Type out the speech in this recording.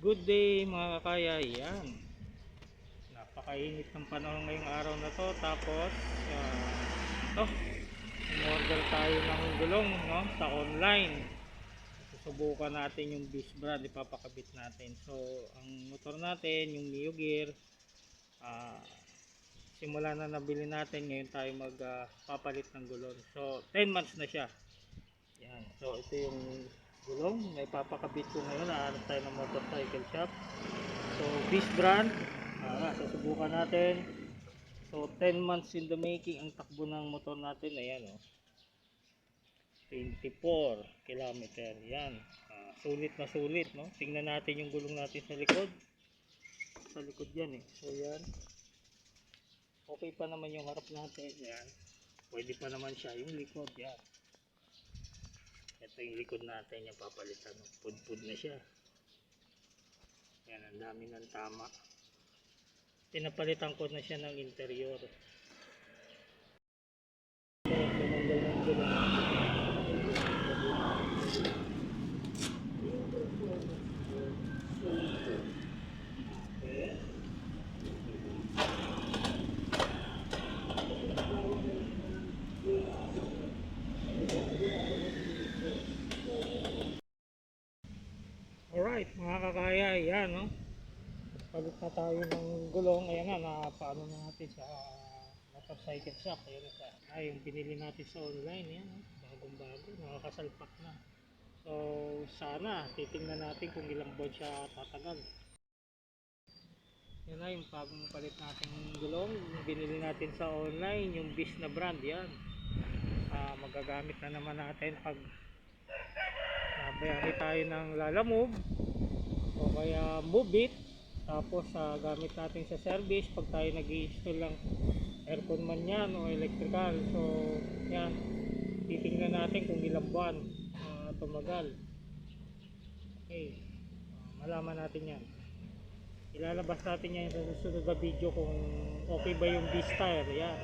Good day mga kakaya. Yan, napakainit ng panahon ngayong araw na to. Tapos ito, in-order tayo ng gulong, no, sa online. Susubukan natin yung Bish brand, ipapakabit natin. So ang motor natin yung Mio Gear, simula na nabili natin, ngayon tayo magpapalit ng gulong. So 10 months na siya. Yan, so ito yung gulong na ipapakabit ko ngayon. Nahanap tayo ng motorcycle shop. So Bish brand, susubukan natin. So 10 months in the making ang takbo ng motor natin. Ayan, 24 kilometer. Yan, sulit na sulit, no? Tingnan natin yung gulong natin sa likod. Sa likod yan so yan, okay pa naman yung harap natin. Yan, pwede pa naman siya. Yung likod, yan, ito yung likod natin, yung papalitan. Pudpud na siya. Yan, ang dami ng tama. Pinapalitan ko na siya ng interior. Alright mga kakaya, yan, no? Palit na tayo ng gulong. Ayan na, napaano na natin sa motorcycle shop. Ayan na, yung binili natin sa online. Yan, bagong bago, nakakasalpak na. So sana titingnan natin kung ilang buwan siya tatagal. Yan na yung bagong palit natin gulong, yung binili natin sa online, yung Bish na brand. Yan, magagamit na naman natin pag bayani tayo ng Lalamove o kaya Move It. Tapos gamit natin sa service pag tayo nag-i-install ng aircon man yan o electrical. So yan, titingnan natin kung ilang buwan tumagal. Okay, malaman natin yan. Ilalabas natin yan sa susunod na video kung okay ba yung Bish tire. Yan,